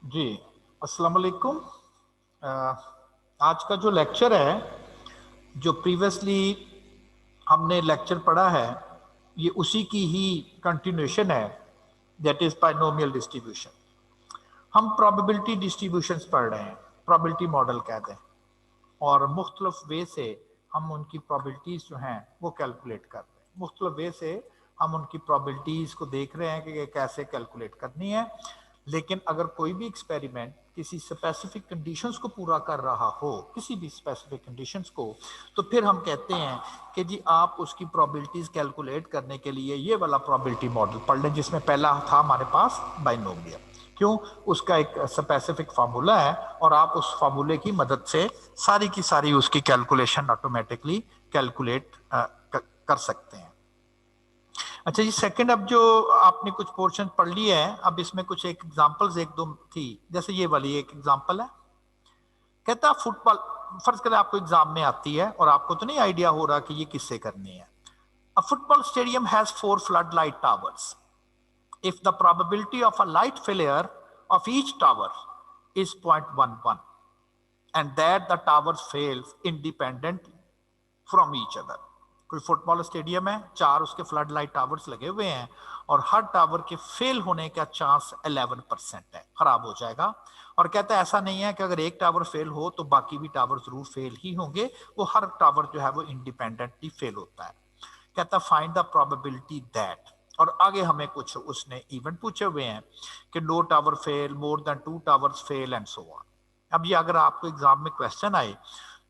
जी, अस्सलाम वालेकुम। आज का जो लेक्चर है, जो प्रीवियसली हमने लेक्चर पढ़ा है, ये उसी की ही कंटिन्यूएशन है, दैट इज बाइनोमियल डिस्ट्रीब्यूशन। हम प्रोबेबिलिटी डिस्ट्रीब्यूशंस पढ़ रहे हैं, प्रोबेबिलिटी मॉडल कहते हैं, और मुख्तलिफ वे से हम उनकी प्रोबेबिलिटीज जो हैं वो कैलकुलेट कर रहे हैं। मुख्तलिफ वे से हम उनकी प्रोबेबिलिटीज को देख रहे हैं कि ये कैसे कैलकुलेट करनी है। लेकिन अगर कोई भी एक्सपेरिमेंट किसी स्पेसिफिक कंडीशंस को पूरा कर रहा हो, किसी भी स्पेसिफिक कंडीशंस को, तो फिर हम कहते हैं कि जी आप उसकी प्रोबेबिलिटीज कैलकुलेट करने के लिए ये वाला प्रोबेबिलिटी मॉडल पढ़ लें, जिसमें पहला था हमारे पास बाइनोमियल। क्यों? उसका एक स्पेसिफिक फार्मूला है और आप उस फार्मूले की मदद से सारी की सारी उसकी कैलकुलेशन ऑटोमेटिकली कैलकुलेट कर सकते हैं। अच्छा जी, सेकंड, अब जो आपने कुछ पोर्शन पढ़ लिए हैं, अब इसमें कुछ एक एग्जांपल्स एक दो थी, जैसे ये वाली एक एग्जांपल है। कहता है फुटबॉल, फर्ज करें आपको एग्जाम में आती है और आपको तो नहीं आइडिया हो रहा कि ये किससे करनी है। अ football stadium has 4 flood light towers. If the probability of a light failure of each tower is 0.11 and that the towers fails independent from each other। कोई फुटबॉल स्टेडियम है, 4 उसके फ्लड लाइट टावर्स लगे हुए हैं और हर tower के fail होने का चांस 11% है, खराब हो जाएगा। और कहता है ऐसा नहीं है कि अगर एक टावर फेल हो तो बाकी भी टावर जरूर फेल ही होंगे, वो हर टावर जो है वो इंडिपेंडेंटली फेल होता है। कहता फाइंड द प्रोबेबिलिटी दैट, और आगे हमें कुछ उसने इवेंट पूछे हुए हैं कि no tower fail, more than 2 towers fail and so on. अब ये अगर आपको एग्जाम में क्वेश्चन आए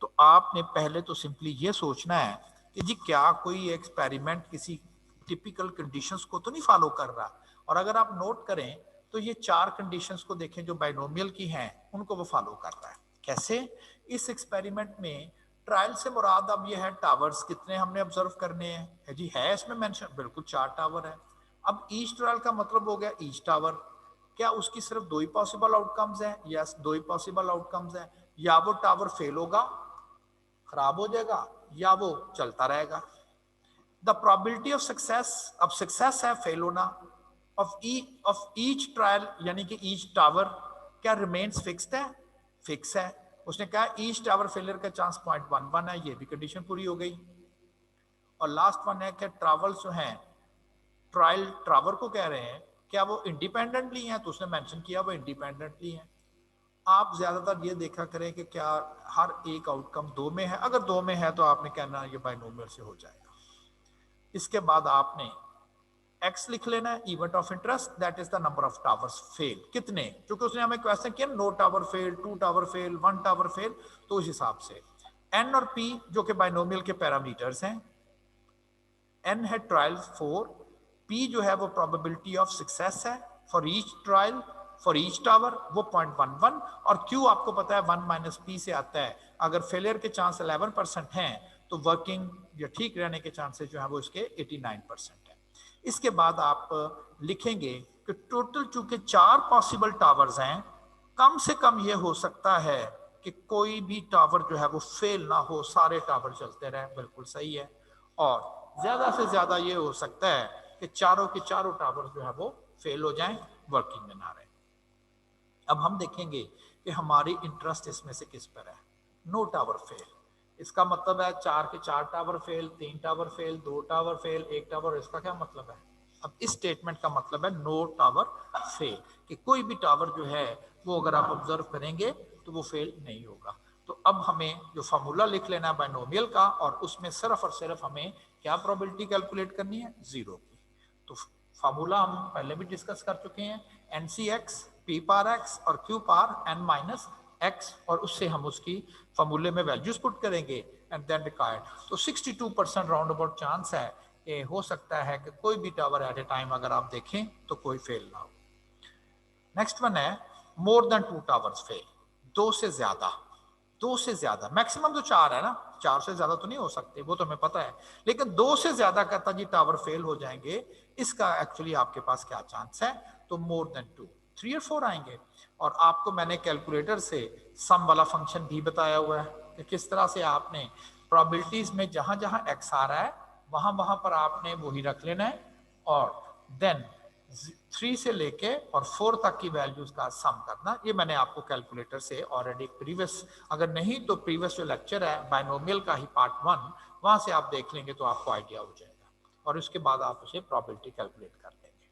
तो आपने पहले तो सिंपली ये सोचना है कि जी क्या कोई एक्सपेरिमेंट किसी टिपिकल कंडीशंस को तो नहीं फॉलो कर रहा। और अगर आप नोट करें तो ये 4 कंडीशंस को देखें जो बाइनोमियल की हैं, उनको वो फॉलो कर रहा है। कैसे? इस एक्सपेरिमेंट में ट्रायल से मुराद अब ये है टावर्स कितने हमने ऑब्जर्व करने हैं, है जी, है इसमें मेंशन, बिल्कुल 4 टावर है। अब ईच ट्रायल का मतलब हो गया ईच टावर, क्या उसकी सिर्फ 2 ही पॉसिबल आउटकम्स हैं? यस, 2 ही पॉसिबल आउटकम्स हैं। या वो टावर फेल होगा, खराब हो जाएगा, या वो चलता रहेगा। द प्रोबेबिलिटी ऑफ सक्सेस, अब सक्सेस है फेल होना, ऑफ ईच ट्रायल यानी कि ईच टावर, क्या रिमेन्स फिक्स्ड है? फिक्स है। उसने कहा ईच टावर फेलियर का चांस 0.11 है, ये भी कंडीशन पूरी हो गई। और लास्ट वन है कि ट्रावल्स जो हैं, ट्रायल ट्रावर को कह रहे हैं क्या वो इंडिपेंडेंटली हैं, तो उसने मेंशन किया वो इंडिपेंडेंटली हैं। आप ज्यादातर ये देखा करें कि क्या हर एक आउटकम 2 में है, अगर 2 में है तो आपने कहना ये बाइनोमियल से हो जाएगा। इसके बाद आपने एक्स लिख लेना है, event of interest, that is the number of towers fail, कितने, क्योंकि उसने हमें क्वेश्चन किया no tower fail, 2 tower fail, 1 tower fail, तो उस हिसाब से एन और पी जो कि बाइनोमियल के पैरामीटर्स हैं। एन है ट्रायल 4, पी जो है वो प्रोबेबिलिटी ऑफ सक्सेस है for each trial, for each tower वो 0.11, और क्यू आपको पता है 1 माइनस पी से आता है। अगर फेलियर के चांस 11% हैं तो वर्किंग या ठीक रहने के चांसेस जो है वो इसके 89% है। इसके बाद आप लिखेंगे कि टोटल चूंकि 4 पॉसिबल टावर्स हैं, कम से कम ये हो सकता है कि कोई भी टावर जो है वो फेल ना हो, सारे टावर चलते रहे, बिल्कुल सही है। और ज्यादा से ज्यादा ये हो सकता है कि चारों के चारों टावर जो है वो फेल हो जाएं, वर्किंग में ना रहे। अब हम देखेंगे कि हमारी इंटरेस्ट इसमें से किस पर है। नो टावर फेल, इसका मतलब है 4 के 4 tower fail, 3 tower fail, 2 tower fail, 1 tower, इसका क्या मतलब है? अब इस स्टेटमेंट का मतलब है नो टावर फेल, कि कोई भी टावर जो है वो अगर आप ऑब्जर्व करेंगे तो वो फेल नहीं होगा। तो अब हमें जो फार्मूला लिख लेना है बाइनोमियल का, और उसमें सिर्फ और सिर्फ हमें क्या प्रोबेबिलिटी कैलकुलेट करनी है? 0 की। तो फार्मूला हम पहले भी डिस्कस कर चुके हैं, एन सी एक्स, पी पार एक्स और क्यू पार एन माइनस एक्स, और उससे हम उसकी फार्मूले में वैल्यूज पुट करेंगे एंड देन रिक्वायर्ड। तो 62% राउंड अबाउट चांस है कि हो सकता है कि कोई भी टावर एट ए टाइम अगर आप देखें तो कोई फेल ना हो। नेक्स्ट वन है मोर देन 2 टावर्स फेल, 2 से ज्यादा, 2 से ज्यादा, मैक्सिमम तो 4 है ना, 4 से ज्यादा तो नहीं हो सकते, वो तो हमें पता है, लेकिन 2 से ज्यादा कहता जी टावर फेल हो जाएंगे, इसका एक्चुअली आपके पास क्या चांस है? तो मोर देन 2, 3 और 4 आएंगे। और आपको मैंने कैलकुलेटर से सम वाला फंक्शन भी बताया हुआ है कि किस तरह से आपने प्रोबेबिलिटीज में जहां जहां एक्स आ रहा है वहां वहां पर आपने वही रख लेना है, और देन 3 से लेके और 4 तक की वैल्यूज का सम करना, ये मैंने आपको कैलकुलेटर से ऑलरेडी प्रीवियस, अगर नहीं तो प्रीवियस जो लेक्चर है बाइनोमियल का ही पार्ट 1, वहां से आप देख लेंगे तो आपको आइडिया हो जाएगा, और उसके बाद आप उसे प्रोबेबिलिटी कैलकुलेट कर लेंगे।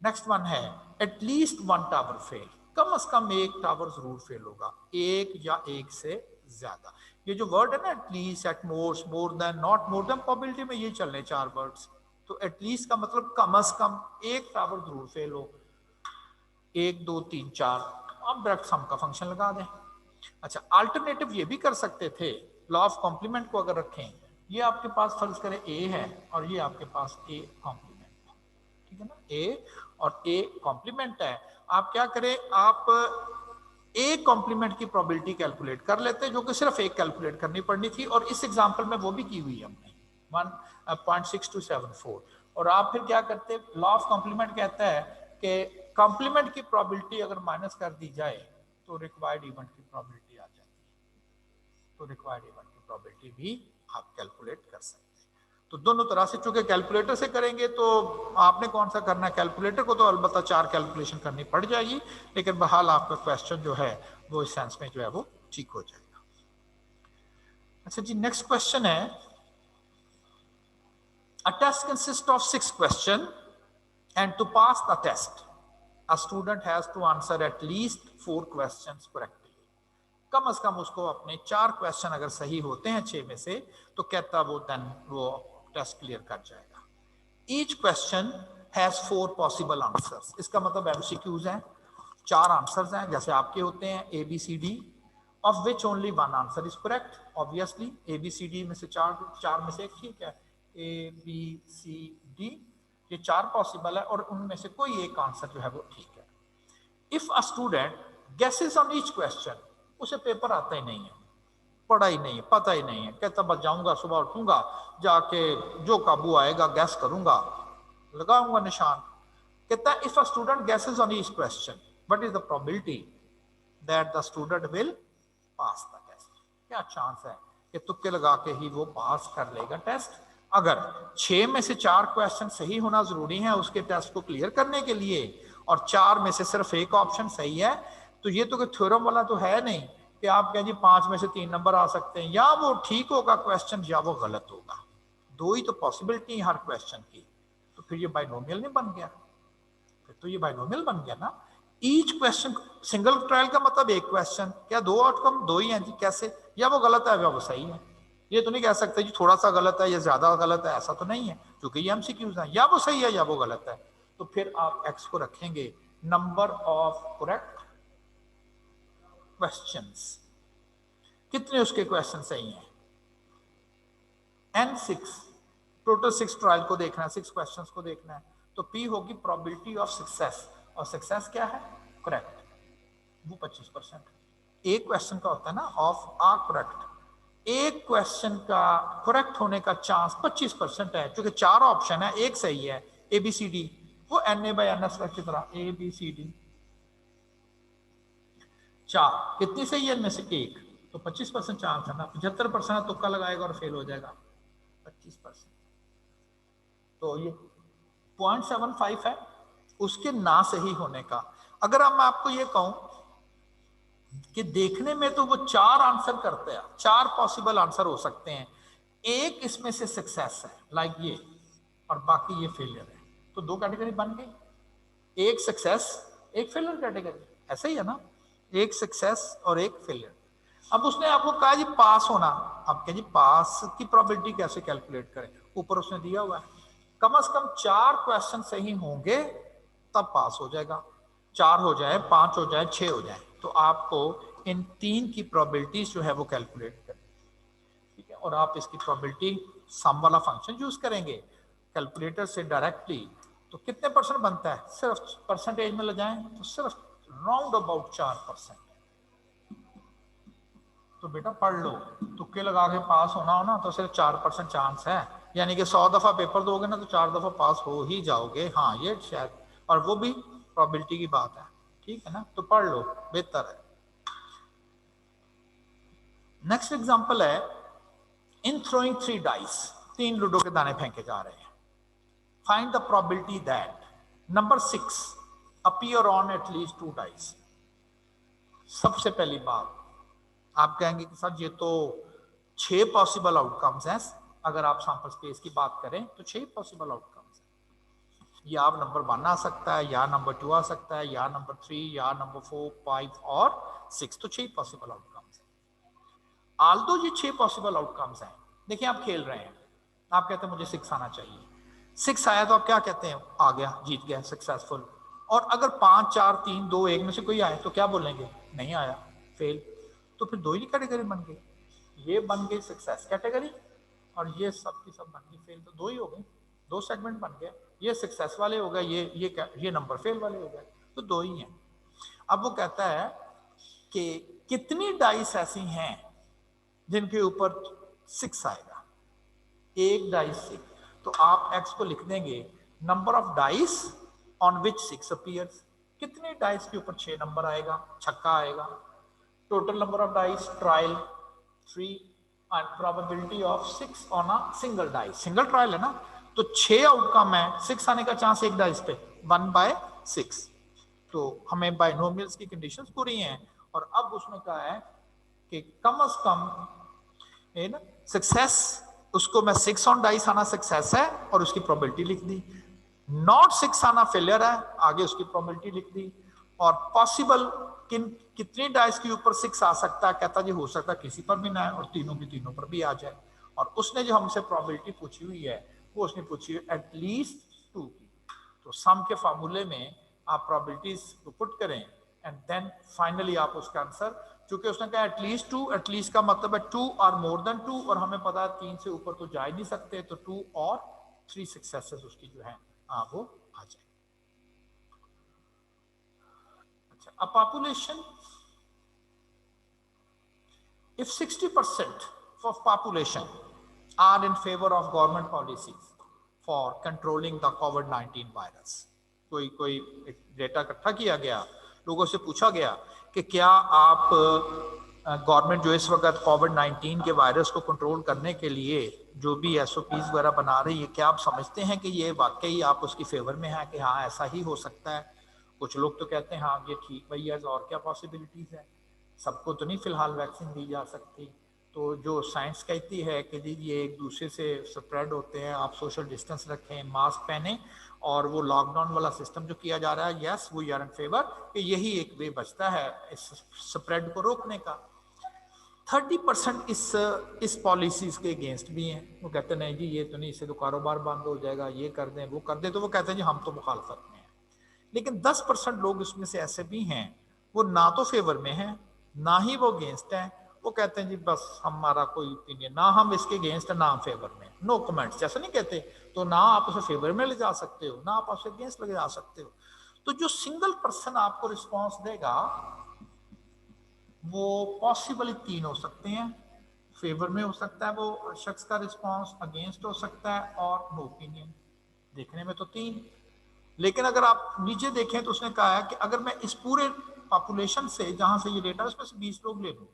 नेक्स्ट वन है एटलीस्ट 1 टावर फेल, कम से कम एक टावर जरूर फेल होगा, एक या एक से ज्यादा। ये जो वर्ड है ना at least, at most, more than, not more than, probability में ये चल रहे 4 वर्ड्स। तो एटलीस्ट का मतलब कम से कम एक टावर जरूर फेल हो, 1 2 3 4, आप डायरेक्ट सम का फंक्शन लगा दें। अच्छा, अल्टरनेटिव ये भी कर सकते थे, लॉ ऑफ कॉम्प्लीमेंट को अगर रखें, ये आपके पास फर्ज करें ए है और ये आपके पास ए कॉम्प्लीमेंट है, ठीक है ना, ए और ए कॉम्प्लीमेंट है। आप क्या करें, आप ए कॉम्प्लीमेंट की प्रोबेबिलिटी कैलकुलेट कर लेते, जो कि सिर्फ एक कैलकुलेट करनी पड़नी थी, और इस एग्जांपल में वो भी की हुई है हमने 1.6274। और आप फिर क्या करते, लॉ ऑफ कॉम्प्लीमेंट कहता है कि कॉम्प्लीमेंट की प्रोबेबिलिटी अगर माइनस कर दी जाए तो रिक्वायर्ड इवेंट की प्रोबेबिलिटी आ जाती है, तो रिक्वायर्ड इवेंट की प्रोबेबिलिटी भी आप कैलकुलेट कर सकते हैं। तो दोनों तरह से, चूंकि कैलकुलेटर से करेंगे तो आपने कौन सा करना है, कैलकुलेटर को तो अलबत्ता 4 कैलकुलेशन करनी पड़ जाएगी, लेकिन बहाल आपका क्वेश्चन जो है वो इस सेंस में जो है वो ठीक हो जाएगा। अच्छा जी, नेक्स्ट क्वेश्चन है, a test consists of 6 questions and to pass the test a student has to answer at least 4 questions correctly। कम से कम उसको अपने 4 क्वेश्चन अगर सही होते हैं 6 में से, तो कहता वो देन वो टेस्ट क्लियर कर जाएगा। Each question has 4 possible answers, इसका मतलब एमसीक्यूज हैं, 4 आंसर्स हैं, जैसे आपके होते हैं A B C D, of which only 1 answer is correct. Obviously A B C D में से 4 में से एक ठीक है, ए बी सी डी, ये 4 पॉसिबल है और उनमें से कोई एक आंसर जो है वो ठीक है। If a student guesses on each question, उसे पेपर आता ही नहीं है, पढ़ा ही नहीं है, पता ही नहीं है, कहता बस जाऊंगा, सुबह उठूंगा, जाके जो काबू आएगा गैस करूंगा, लगाऊंगा निशान। कहता है if a student guesses on each question, what is the probability that the student will pass the test. क्या चांस है कि तुक्के लगा के ही वो पास कर लेगा टेस्ट। अगर 6 में से 4 क्वेश्चन सही होना जरूरी है उसके टेस्ट को क्लियर करने के लिए, और 4 में से सिर्फ एक ऑप्शन सही है, तो ये तो कोई थ्योरम वाला तो है नहीं कि आप कहें जी 5 में से 3 नंबर आ सकते हैं, या वो ठीक होगा क्वेश्चन या वो गलत होगा, 2 ही तो पॉसिबिलिटी है हर क्वेश्चन की। तो फिर ये बाइनोमियल नहीं बन गया, फिर तो ये बाइनोमियल बन गया ना। ईच क्वेश्चन, सिंगल ट्रायल का मतलब एक क्वेश्चन, क्या 2 आउटकम 2 ही हैं जी, कैसे, या वो गलत है या वो सही है। ये तो नहीं कह सकते जी थोड़ा सा गलत है या ज्यादा गलत है, ऐसा तो नहीं है, क्योंकि ये एमसीक्यूज हैं, या वो सही है या वो गलत है। तो फिर आप एक्स को रखेंगे नंबर ऑफ करेक्ट क्वेश्चंस, कितने उसके क्वेश्चन सही हैं, n6, टोटल 6 ट्रायल को देखना है, 6 क्वेश्चंस को देखना है, तो P होगी प्रोबेबिलिटी ऑफ सक्सेस, और सक्सेस क्या है, करेक्ट, वो 25%। एक क्वेश्चन का होता है ना ऑफ आ करेक्ट, एक क्वेश्चन का करेक्ट होने का चांस 25% है, क्योंकि 4 ऑप्शन है, एक सही है, ए बी सी डी, वो NA/NS की तरह ए बी सी डी, 4 कितनी सही है इनमें से एक, तो 25% चांस है ना, 75% तुक्का लगाएगा और फेल हो जाएगा 25%। तो ये 0.75 है उसके ना सही होने का। अगर मैं आपको ये कहूं कि देखने में तो वो 4 आंसर करते हैं, 4 पॉसिबल आंसर हो सकते हैं, एक इसमें से सक्सेस है लाइक ये, और बाकी ये फेलियर है, तो 2 कैटेगरी बन गई, एक सक्सेस एक फेलियर कैटेगरी, ऐसा ही है ना, एक सक्सेस और एक फेलियर। अब उसने आपको कहा जी पास होना, अब क्या जी पास की प्रोबेबिलिटी कैसे कैलकुलेट करें, ऊपर उसने दिया हुआ है कम से कम 4 क्वेश्चन सही होंगे तब पास हो जाएगा, 4 हो जाए, 5 हो जाए, 6 हो जाए, तो आपको इन 3 की प्रोबेबिलिटी जो है वो कैलकुलेट करें, ठीक है। और आप इसकी प्रोबेबिलिटी सम वाला फंक्शन यूज करेंगे कैलकुलेटर से डायरेक्टली, तो कितने परसेंट बनता है, सिर्फ परसेंटेज में ले जाएं तो सिर्फ राउंड अबाउट 4%। तो बेटा पढ़ लो, तुक्के लगा के पास होना हो ना तो सिर्फ 4% चांस है, यानी कि 100 दफा पेपर दोगे ना तो 4 दफा पास हो ही जाओगे, हाँ ये शायद, और वो भी प्रोबेबिलिटी की बात है, ठीक है ना, तो पढ़ लो बेहतर है। नेक्स्ट एग्जांपल है, इन थ्रोइंग 3 डाइस, 3 लूडो के दाने फेंके जा रहे हैं, find the probability that number 6, appear on at least 2 dice. सबसे पहली बात आप कहेंगे कि सर ये तो 6 पॉसिबल आउटकम्स हैं। अगर आप सैंपल स्पेस की बात करें तो 6 पॉसिबल आउटकम्स हैं। या नंबर 1 आ सकता है, या नंबर 2 आ सकता है, या नंबर 3, या नंबर 4, 5 और 6, तो 6 पॉसिबल आउटकम्स हैं। आल्दो ये 6 पॉसिबल आउटकम्स हैं, देखिए आप खेल रहे हैं, आप कहते हैं मुझे 6 आना चाहिए, 6 आया तो आप क्या कहते हैं, आ गया, जीत गया, सक्सेसफुल। और अगर 5, 4, 3, 2, 1 में से कोई आए तो क्या बोलेंगे, नहीं आया, फेल। तो फिर 2 ही कैटेगरी बन गई, ये बन गई सक्सेस कैटेगरी और ये सब की सब बन गई फेल। तो 2 ही हो गए, 2 सेगमेंट बन गए, ये सक्सेस वाले हो गए, ये नंबर फेल वाले हो गए, तो 2 ही हैं। अब वो कहता है कि कितनी डाइस ऐसी हैं जिनके ऊपर 6 आएगा, एक डाइस से, तो आप x को लिख देंगे number of dice on which 6 appears. कितने डाइस के ऊपर 6 नंबर आएगा, छक्का आएगा। Total number of dice trial 3 and probability of 6 on a single dice, single trial है ना, तो 6 आउटकम है, 6 आने का चांस एक डाइस पे 1/6। तो हमें बाइनोमियल्स की कंडीशंस पूरी हैं। और अब उसने कहा है कि कम से कम है ना सक्सेस, उसको मैं 6 ऑन डाइस आना सक्सेस है और उसकी प्रोबेबिलिटी लिख दी, नॉट 6 आना फेलियर है, आगे उसकी प्रोबेबिलिटी लिख दी। और पॉसिबल कितनी डाइस के ऊपर 6 आ सकता है, कहता जी हो सकता है किसी पर भी ना आए और तीनों की तीनों पर भी आ जाए। और उसने जो हमसे प्रोबेबिलिटी पूछी हुई है वो उसने पूछी है एटलीस्ट 2 की। तो सम के फार्मूले में आप प्रोबेबिलिटीज को पुट करें एंड देन फाइनली आप उसका आंसर, क्योंकि उसने कहा एटलीस्ट 2, एटलीस्ट का मतलब है 2 और मोर देन 2, और हमें पता है 3 से ऊपर तो जा ही नहीं सकते, तो 2 और 3 सक्सेसेस उसकी जो है वो आ जाए। अच्छा, a population, if 60% of population are in favor of government policies for controlling the COVID-19 virus, कोई डेटा इकट्ठा किया गया, लोगों से पूछा गया कि क्या आप गवर्नमेंट जो इस वक्त कोविड-19 के वायरस को कंट्रोल करने के लिए जो भी एसओपीज वगैरह बना रही है, क्या आप समझते हैं कि ये वाकई आप उसकी फेवर में है कि हाँ ऐसा ही हो सकता है। कुछ लोग तो कहते हैं हाँ ये ठीक भैया, और क्या पॉसिबिलिटीज है, सबको तो नहीं फिलहाल वैक्सीन दी जा सकती। तो जो साइंस कहती है कि जी ये एक दूसरे से स्प्रेड होते हैं, आप सोशल डिस्टेंस रखें, मास्क पहने, और वो लॉकडाउन वाला सिस्टम जो किया जा रहा है, यस वो आर इन फेवर कि यही एक वे बचता है इस स्प्रेड को रोकने का। 30% इस पॉलिसीज के अगेंस्ट भी हैं, वो कहते हैं नहीं जी ये तो नहीं, इससे तो कारोबार बंद हो जाएगा, ये कर दें वो कर दें, तो वो कहते हैं जी हम तो मुखालफत में हैं। लेकिन 10% लोग इसमें से ऐसे भी हैं, वो ना तो फेवर में हैं ना ही वो अगेंस्ट हैं, वो कहते हैं जी बस हमारा कोई ओपिनियन, ना हम इसके अगेंस्ट है ना हम फेवर में, नो कमेंट्स, जैसा नहीं कहते, तो ना आप उसे फेवर में ले जा सकते हो ना आप उसे अगेंस्ट ले जा सकते हो। तो जो सिंगल पर्सन आपको रिस्पॉन्स देगा वो पॉसिबली 3 हो सकते हैं, फेवर में हो सकता है वो शख्स का रिस्पॉन्स, अगेंस्ट हो सकता है और नो ओपिनियन। देखने में तो 3, लेकिन अगर आप नीचे देखें तो उसने कहा है कि अगर मैं इस पूरे पॉपुलेशन से जहां से ये डेटा उसमें से 20 लोग ले लूं,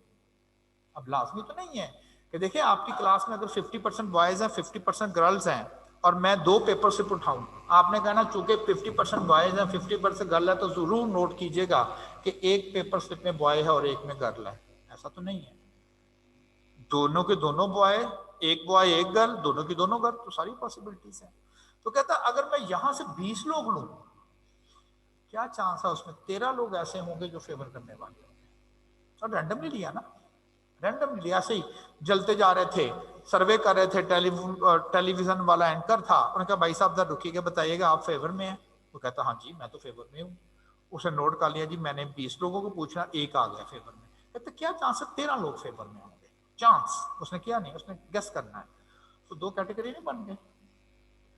अब लाजमी तो नहीं है कि देखिए आपकी क्लास में अगर 50% बॉयज हैं 50% गर्ल्स हैं और मैं 2 पेपर स्लिप उठाऊं, आपने कहना चूंकि 50% बॉयज हैं 50% गर्ल है तो जरूर नोट कीजिएगा कि एक पेपर स्लिप में बॉय है और एक में गर्ल है, ऐसा तो नहीं है। दोनों के दोनों बॉय, एक बॉय एक गर्ल, दोनों की दोनों गर्ल, तो सारी पॉसिबिलिटीज है। तो कहता अगर मैं यहां से 20 लोग लूं, क्या चांस है उसमें 13 लोग ऐसे होंगे जो फेवर करने वाले होंगे। और रैंडमली लिया ना, रैंडमली लिया, से ही जलते जा रहे थे, सर्वे कर रहे थे, टेलीविजन वाला एंकर था, उन्होंने कहा भाई साहब जरा रुकिएगा बताइएगा आप फेवर में हैं, वो कहता हाँ जी मैं तो फेवर में हूँ। उसे नोट कर लिया जी, मैंने 20 लोगों को पूछा, एक आ गया फेवर में। कहते क्या चांस है 13 लोग फेवर में होंगे, चांस उसने किया नहीं, उसने गेस करना है। तो 2 कैटेगरी नहीं बन गए,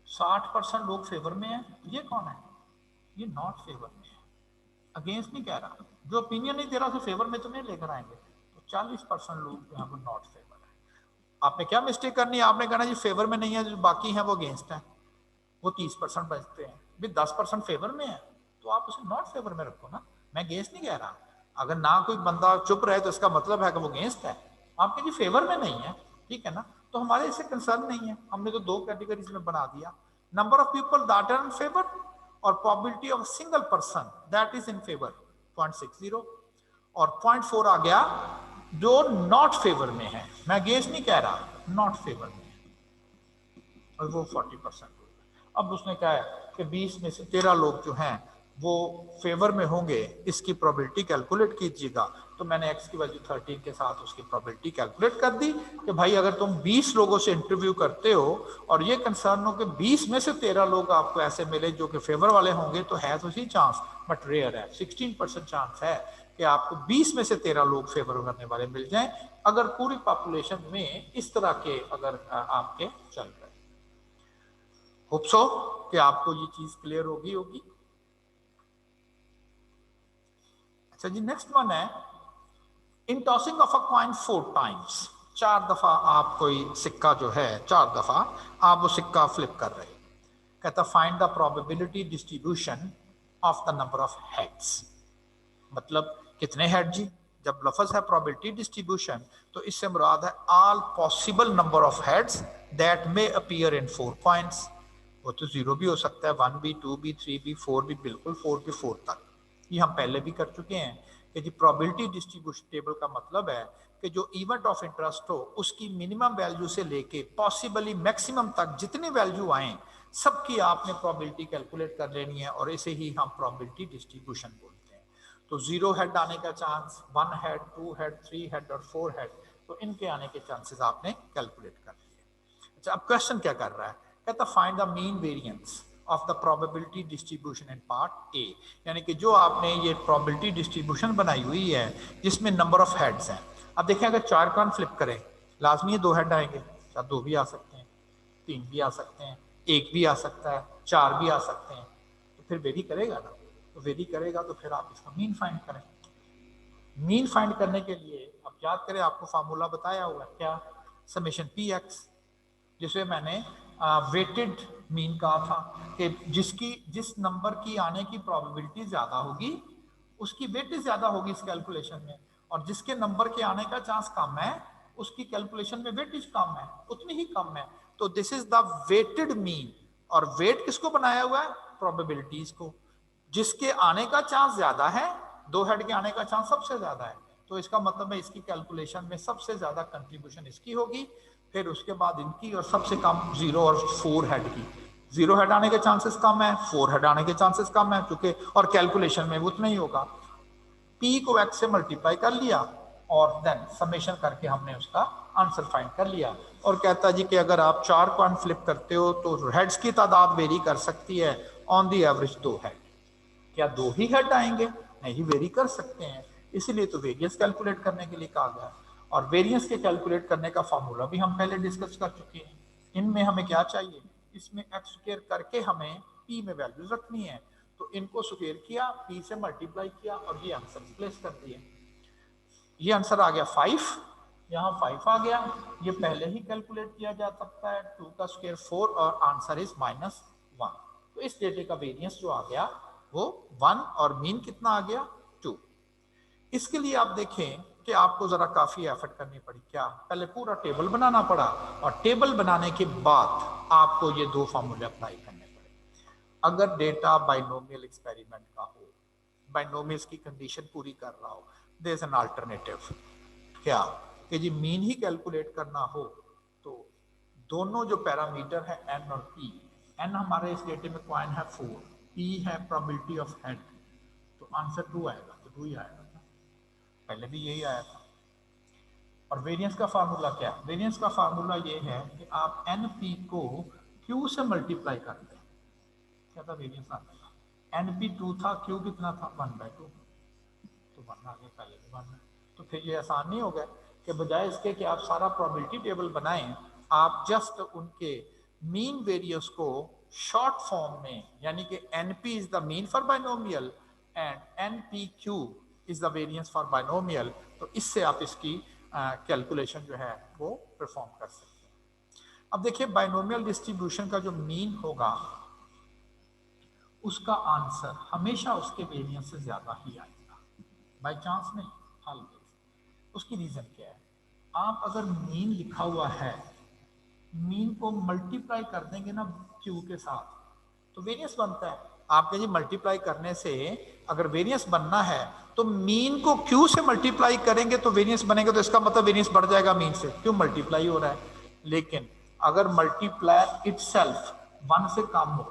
60% लोग फेवर में है, ये कौन है, ये नॉट फेवर में है, अगेंस्ट नहीं कह रहा, जो ओपिनियन नहीं दे रहा उसे फेवर में तो नहीं लेकर आएंगे। तो 40% लोग जो है वो नॉट फेवर है। आपने क्या मिस्टेक करनी है, आपने कहना जी फेवर में नहीं है, जो बाकी हैं वो अगेंस्ट है, वो 30% बचते हैं, भी 10% फेवर में है तो आप उसे नॉट फेवर में रखो ना, मैं अगेंस्ट नहीं कह रहा। अगर ना कोई बंदा चुप रहे तो इसका मतलब है कि वो अगेंस्ट है, आपके जी फेवर में नहीं है, ठीक है ना, तो हमारे इससे कंसर्न नहीं है, हमने तो 2 कैटेगरीज में बना दिया। Number of people that are in favour और probability of single person that is in favour 0.60 और 0.4 आ गया जो नॉट फेवर में है, मैं अगेंस्ट नहीं कह रहा, नॉट फेवर में है, और वो 40%। अब उसने कहा है कि 20 में से 13 लोग जो हैं वो फेवर में होंगे, इसकी प्रोबेबिलिटी कैलकुलेट कीजिएगा। तो मैंने x की वैल्यू 13 के साथ उसकी प्रोबेबिलिटी कैलकुलेट कर दी कि भाई अगर तुम 20 लोगों से इंटरव्यू करते हो और ये कंसर्न हो कि 20 में से 13 लोग आपको ऐसे मिले जो कि फेवर वाले होंगे, तो है तो सही चांस, बट रेयर है, 16% चांस है कि आपको 20 में से 13 लोग फेवर करने वाले मिल जाएं अगर पूरी पॉपुलेशन में इस तरह के अगर आपके चल रहे। होप सो कि आपको ये चीज क्लियर होगी। अच्छा जी, नेक्स्ट वन है in tossing of a coin 4 times, 4 दफा आप कोई सिक्का जो है 4 दफा आप वो सिक्का फ्लिप कर रहे, कहता find the probability distribution of the number of heads. मतलब कितने हेड जी, जब लफ्ज है प्रोबेबिलिटी डिस्ट्रीब्यूशन तो इससे मुराद है all possible number of heads that may appear in 4 coins. वो तो 0 भी हो सकता है, 1 भी, 2 भी, 3 भी, 4 भी, बिल्कुल 4 के 4 तक। ये हम पहले भी कर चुके हैं कि जी प्रोबेबिलिटी डिस्ट्रीब्यूशन टेबल का मतलब है कि जो इवेंट ऑफ इंटरेस्ट हो उसकी मिनिमम वैल्यू से लेके पॉसिबली मैक्सिमम तक जितनी वैल्यू आए सबकी आपने प्रोबेबिलिटी कैलकुलेट कर लेनी है, और इसे ही हम प्रोबेबिलिटी डिस्ट्रीब्यूशन बोलते हैं। तो 0 हेड आने का चांस, 1 हेड, 2 हेड, 3 हेड और 4 हेड, तो इनके आने के चांसेस आपने कैलकुलेट कर लिए। अच्छा, अब क्वेश्चन क्या कर रहा है, कहता find the mean variance of the probability distribution in part A, यानी कि जो आपने ये प्रोबेबिलिटी डिस्ट्रीब्यूशन बनाई हुई है जिसमें नंबर ऑफ हेड्स हैं। अब देखें अगर 4 कॉइन फ्लिप करें लाजमी है 2 हेड आएंगे, या 2 भी आ सकते हैं, 3 भी आ सकते हैं, 1 भी आ सकता है, 4 भी आ सकते हैं, तो फिर वेरी करेगा ना, तो वेरी करेगा तो फिर आप इसका मीन फाइंड करें। मीन फाइंड करने के लिए अब याद करें आपको फार्मूला बताया हुआ है क्या, समेशन पी एक्स, जिसे मैंने वेटेड मीन कहा था कि जिस नंबर की आने की प्रोबेबिलिटी ज्यादा होगी उसकी वेटेज ज्यादा होगी इस कैलकुलेशन में, और जिसके नंबर के आने का चांस कम है उसकी कैलकुलेशन में वेटेज कम है, उतनी ही कम है। तो this is the weighted mean, और वेट किसको बनाया हुआ है, प्रोबेबिलिटीज को। जिसके आने का चांस ज्यादा है, 2 हेड के आने का चांस सबसे ज्यादा है, तो इसका मतलब है इसकी कैलकुलेशन में सबसे ज्यादा कंट्रीब्यूशन इसकी होगी, फिर उसके बाद इनकी, और सबसे कम 0 और 4 हेड की। 0 हेड आने के चांसेस कम है, 4 हेड आने के चांसेस कम है, क्योंकि और कैलकुलेशन में उतना ही होगा। पी को एक्स से मल्टीप्लाई कर लिया और देन समेशन करके हमने उसका आंसर फाइंड कर लिया। और कहता जी कि अगर आप 4 कॉइन फ्लिप करते हो तो हेड्स की तादाद वेरी कर सकती है, ऑन दी एवरेज 2 हेड। क्या 2 ही हेड आएंगे, नहीं, वेरी कर सकते हैं, इसीलिए तो वेरियंस कैलकुलेट करने के लिए कहा गया। और वेरियंस के कैलकुलेट करने का फॉर्मूला भी हम पहले डिस्कस कर चुके हैं। इनमें हमें क्या चाहिए, इसमें एक्स स्क्वायर करके हमें पी में वैल्यूज रखनी है, तो इनको स्क्वायर किया, पी से मल्टीप्लाई किया और ये आंसर प्लेस कर दिए। ये आंसर आ गया 5, यहाँ 5 आ गया, ये पहले ही कैलकुलेट किया जा सकता है, 2 का स्क्वायर 4 और आंसर इज -1। तो इस डेटे का वेरियंस जो आ गया वो 1 और मीन कितना आ गया 2। इसके लिए आप देखें कि आपको जरा काफी एफर्ट करनी पड़ी, क्या पहले पूरा टेबल बनाना पड़ा, और टेबल बनाने के बाद आपको ये 2 फार्मूले अप्लाई करने पड़े। अगर डेटा बाइनोमियल एक्सपेरिमेंट का हो, बाइनोमियल्स की कंडीशन पूरी कर रहा हो, देयर इज एन अल्टरनेटिव, क्या कि जी मीन ही कैलकुलेट करना हो तो दोनों जो पैरामीटर है एन और पी, एन हमारे इस डेटे में कॉइन है 4, पी है प्रोबेबिलिटी ऑफ हेड, तो आंसर 2 आएगा, तो 2 ही आएगा, पहले भी यही आया था। और वेरिएंस का फार्मूला क्या, वेरिएंस का फार्मूला ये है कि आप एन पी को क्यू से मल्टीप्लाई करते हैं, क्या था वेरिएंस आता था, एन पी 2 था, क्यू कितना था 1/2, तो 1 आ गया, पहले भी 1 है। तो फिर ये आसान नहीं हो गया कि बजाय इसके कि आप सारा प्रोबेबिलिटी टेबल बनाएं, आप जस्ट उनके मीन वेरियंस को शॉर्ट फॉर्म में, यानी कि NP is the mean for binomial and NPQ is the variance for binomial, तो इससे आप इसकी कैलकुलेशन जो है वो परफॉर्म कर सकते हैं। अब देखिए बाइनोमियल डिस्ट्रीब्यूशन का जो मीन होगा उसका आंसर हमेशा उसके वेरियंस से ज्यादा ही आएगा, बाई चांस नहीं, ऑलवेज। उसकी रीजन क्या है, आप अगर मीन लिखा हुआ है, मीन को मल्टीप्लाई कर देंगे ना क्यू के साथ तो वेरियंस बनता है, आपके जी मल्टीप्लाई करने से अगर वेरिएंस बनना है तो मीन को क्यू से मल्टीप्लाई करेंगे तो वेरिएंस बनेगा, तो इसका मतलब वेरिएंस बढ़ जाएगा मीन से, क्यों मल्टीप्लाई हो रहा है। लेकिन अगर मल्टीप्लाई इटसेल्फ 1 से कम हो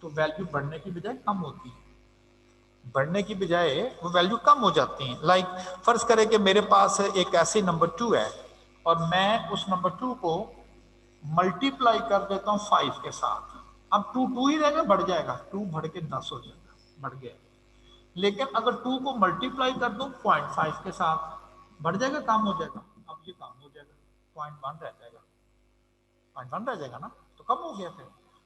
तो वैल्यू बढ़ने की बजाय कम होती है, बढ़ने की बजाय वो वैल्यू कम हो जाती है। लाइक फर्ज करें कि मेरे पास एक ऐसी नंबर 2 है और मैं उस नंबर 2 को मल्टीप्लाई कर देता हूँ 5 के साथ। अब 2 2 ही रहेगा, बढ़ जाएगा, 2 बढ़ के 10 हो जाएगा, बढ़ गया। लेकिन अगर 2 को मल्टीप्लाई कर दूं 0.5 के साथ, बढ़ जाएगा कम हो जाएगा, अब ये कम हो जाएगा, 0.1 रह जाएगा, 0.1 रह जाएगा ना, तो कम हो गया फिर।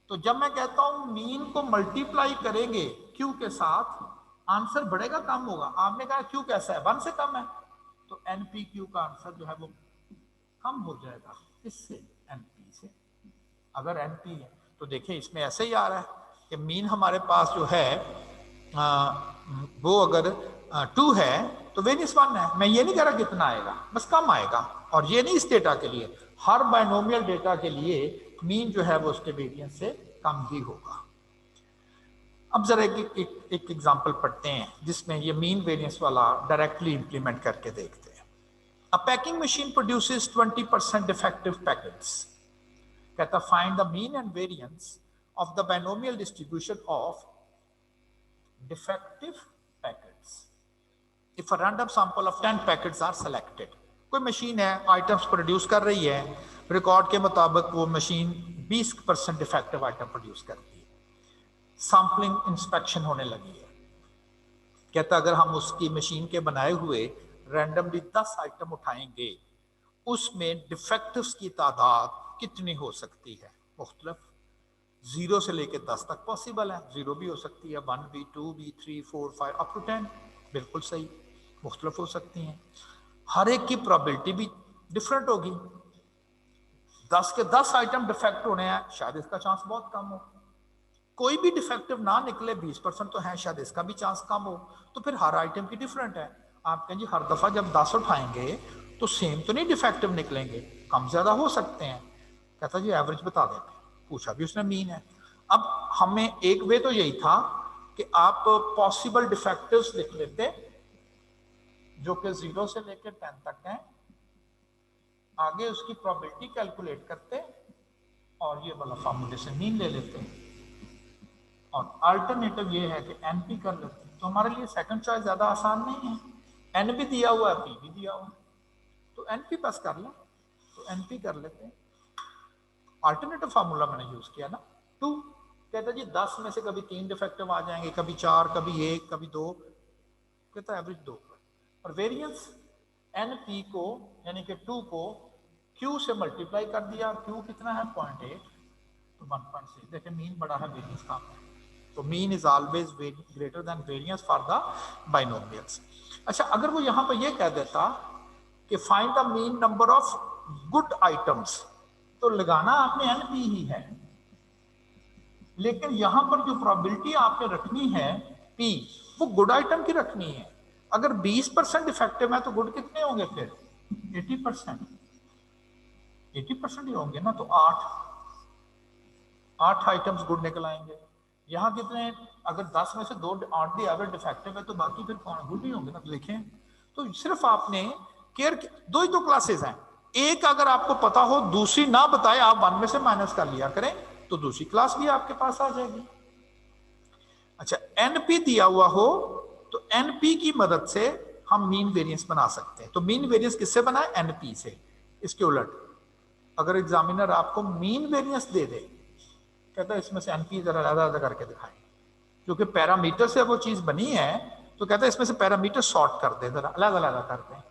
तो जब मैं कहता हूं मीन को मल्टीप्लाई करेंगे क्यू के साथ, आंसर बढ़ेगा कम होगा। आपने कहा क्यू कैसा है, 1 से कम है, तो एनपी क्यू का आंसर जो है वो कम हो जाएगा, इससे एनपी से। अगर एनपी है तो देखिए इसमें ऐसे ही आ रहा है कि मीन हमारे पास जो है वो अगर 2 है तो वेरिएंस 1 है। मैं ये नहीं कह रहा कितना आएगा, बस कम आएगा। और ये नहीं इस डेटा के लिए, हर बाइनोमियल डेटा के लिए मीन जो है वो उसके वेरिएंस से कम ही होगा। अब जरा एक एग्जांपल पढ़ते हैं जिसमें ये मीन वेरिएंस वाला डायरेक्टली इंप्लीमेंट करके देखते हैं। A packing machine produces 20% defective packets. कहता find the mean and variance of the binomial distribution ऑफ defective packets if a random sample of 10 packets are selected। कोई मशीन है, आइटम्स प्रोड्यूस कर रही है, रिकॉर्ड के मुताबिक वो मशीन 20% डिफेक्टिव आइटम प्रोड्यूस करती है, सैंपलिंग इंस्पेक्शन होने लगी है। कहता अगर हम उसकी मशीन के बनाए हुए रैंडमली 10 आइटम उठाएंगे, उसमें डिफेक्टिव्स की तादाद कितनी हो सकती है। मुख्तलिफ 0 से लेकर 10 तक पॉसिबल है, 0 भी हो सकती है, 1 भी, 2 भी, 3 4 5 अप टू 10, बिल्कुल सही, मुख्तलिफ हो सकती हैं। हर एक की प्रोबेबिलिटी भी डिफरेंट होगी। 10 के 10 आइटम डिफेक्ट होने हैं, शायद इसका चांस बहुत कम हो। कोई भी डिफेक्टिव ना निकले, 20% तो है, शायद इसका भी चांस कम हो। तो फिर हर आइटम की डिफरेंट है। आप कहें जी हर दफा जब 10 उठाएंगे तो सेम तो नहीं डिफेक्टिव निकलेंगे, कम ज्यादा हो सकते हैं। कहता जी एवरेज बता देते, पूछा भी उसने मीन है। अब हमें एक वे तो यही था कि आप पॉसिबल डिफेक्टिव्स लिख लेते जो कि 0 से लेकर 10 तक हैं, आगे उसकी प्रोबेबिलिटी कैलकुलेट करते और ये वाला फार्मूले से मीन ले लेते। और अल्टरनेटिव ये है कि एनपी कर लेते। तो हमारे लिए सेकंड चॉइस ज्यादा आसान नहीं है, एन भी दिया हुआ है, पी भी दिया हुआ है, तो एनपी पास कर लें, तो एनपी कर लेते हैं। अल्टरनेटिव फार्मूला मैंने यूज किया ना, 2। कहता जी 10 में से कभी 3 डिफेक्टिव आ जाएंगे, कभी 4, कभी 1, कभी 2, कहता एवरेज 2 और वेरिएंस एनपी को यानी कि 2 को क्यू से मल्टीप्लाई कर दिया। क्यू कितना है 0.8, तो 1.6। देखिए मीन बड़ा है, वेरिएंस कम है, तो mean is always greater than variance for the binomials. अच्छा, अगर वो यहां पर ये कह देता कि find the mean number of good items, तो लगाना आपने एनपी ही है, लेकिन यहां पर जो प्रोबेबिलिटी आपने रखनी है पी, वो गुड आइटम की रखनी है। अगर 20% डिफेक्टिव है तो गुड कितने होंगे फिर 80%, 80% ही होंगे ना, तो 8 आइटम्स गुड निकल आएंगे। यहाँ कितने, अगर 10 में से 2 8 भी एवरेज डिफेक्टिव है तो बाकी फिर कौन गुड ही होंगे ना। तो देखें, तो सिर्फ आपने केयर, 2 ही तो क्लासेस हैं, एक अगर आपको पता हो दूसरी ना बताए, आप 1 में से माइनस कर लिया करें तो दूसरी क्लास भी आपके पास आ जाएगी। अच्छा, एनपी दिया हुआ हो तो एनपी की मदद से हम मीन वेरिएंस बना सकते हैं। तो मीन वेरिएंस किससे बनाए, एनपी से। इसके उलट अगर एग्जामिनर आपको मीन वेरिएंस दे दे, कहता है इसमें से एनपी जरा अलग अलग करके दिखाएं, क्योंकि पैरामीटर से वो चीज बनी है, तो कहता है इसमें से पैरामीटर सॉर्ट कर दे, जरा अलग अलग करते हैं।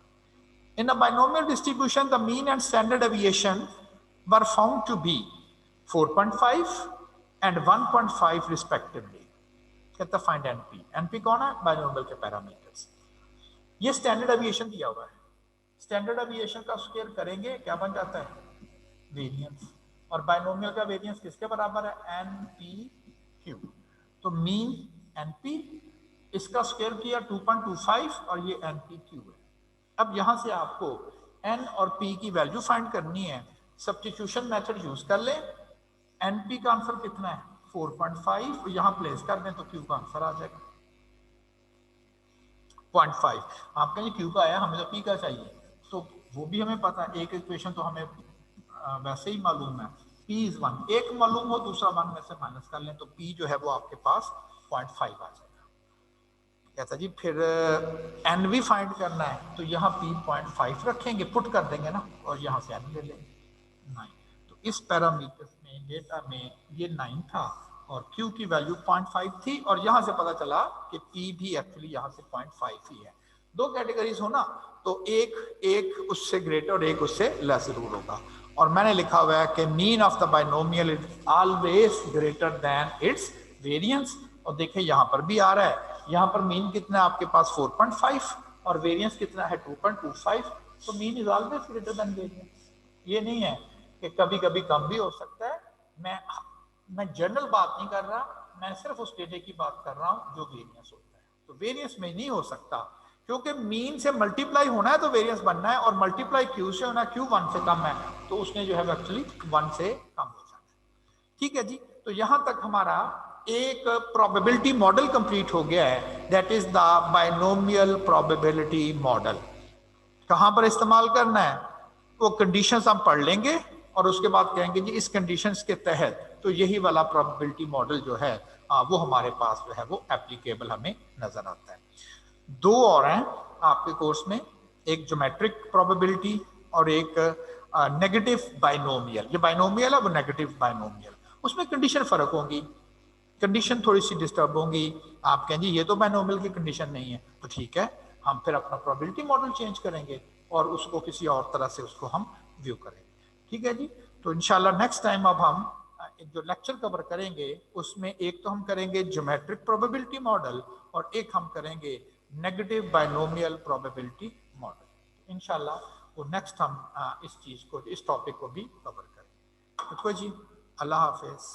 In a binomial distribution, the mean and standard deviation were found to be 4.5 and 1.5 respectively. कहता फाइंड एनपी, एनपी कौन है, बाइनोमियल के पैरामीटर्स। ये स्टैंडर्ड डेविएशन दिया हुआ है, स्टैंडर्ड डेविएशन का स्क्वायर करेंगे क्या बन जाता है, वेरिएंस। और बाइनोमियल का वेरिएंस किसके बराबर है, एनपी क्यू। तो मीन एनपी, इसका स्क्वायर किया 2.25 और ये एनपी क्यू है। अब यहां से आपको एन और पी की वैल्यू फाइंड करनी है, सब्स्टिट्यूशन मेथड यूज कर ले। एनपी का आंसर कितना है 4.5 यहाँ प्लेस कर दें तो क्यू का आंसर आ जाएगा 0.5। आप कहेंगे क्यू का आया, हमें तो पी का चाहिए, तो वो भी हमें पता है, एक इक्वेशन तो हमें वैसे ही मालूम है, पी इज 1, एक मालूम हो दूसरा 1 में से माइनस कर लें तो पी जो है वो आपके पास 0.5 आ जाएगा। कहता जी फिर एन भी फाइंड करना है, तो यहाँ पी 0.5 रखेंगे, पुट कर देंगे ना, और यहाँ से एन ले लेंगे 9। तो इस पैरामीटर्स में डेटा में ये 9 था और Q की वैल्यू 0.5 थी, और यहाँ से पता चला कि P भी एक्चुअली यहाँ से 0.5 ही है। दो कैटेगरीज हो ना, तो एक उससे ग्रेटर और एक उससे लेस जरूर होगा। और मैंने लिखा हुआ है कि mean of the binomial is always greater than it's variance, और देखिए यहाँ पर भी आ रहा है, यहाँ पर मीन कितना है आपके पास 4.5 और वेरिएंस कितना है 2.25, तो mean is always greater than variance. ये नहीं है कि कभी कभी कम भी हो सकता है। मैं जनरल बात नहीं कर रहा, मैं सिर्फ उस डेटे की बात कर रहा हूं जो वेरिएंस होता है। तो वेरिएंस में नहीं हो सकता, क्योंकि मीन से मल्टीप्लाई होना है तो वेरिएंस बनना है, और मल्टीप्लाई क्यू से होना, क्यू 1 से कम है तो उसने जो है एक्चुअली 1 से कम हो जाना है। ठीक है जी, तो यहां तक हमारा एक प्रोबेबिलिटी मॉडल कंप्लीट हो गया है, that is the binomial probability model. कहां पर इस्तेमाल करना है, वो कंडीशंस हम पढ़ लेंगे और उसके बाद कहेंगे जी इस कंडीशंस के तहत तो यही वाला प्रोबेबिलिटी मॉडल जो है वो हमारे पास जो है वो एप्लीकेबल हमें नजर आता है। दो और हैं आपके कोर्स में, एक ज्योमेट्रिक प्रोबेबिलिटी और एक नेगेटिव बाइनोमियल। जो बाइनोमियल है वो नेगेटिव बाइनोमियल, उसमें कंडीशन फर्क होंगी, कंडीशन थोड़ी सी डिस्टर्ब होंगी। आप कहेंगे ये तो बाइनोमियल की कंडीशन नहीं है, तो ठीक है, हम फिर अपना प्रोबेबिलिटी मॉडल चेंज करेंगे और उसको किसी और तरह से उसको हम व्यू करेंगे। ठीक है जी, तो इंशाल्लाह नेक्स्ट टाइम अब हम जो लेक्चर कवर करेंगे उसमें एक तो हम करेंगे ज्योमेट्रिक प्रोबेबिलिटी मॉडल और एक हम करेंगे नेगेटिव बाइनोमियल प्रोबेबिलिटी मॉडल। इंशाल्लाह वो नेक्स्ट हम इस चीज को, इस टॉपिक को भी कवर करेंगे। तो जी, अल्लाह हाफिज।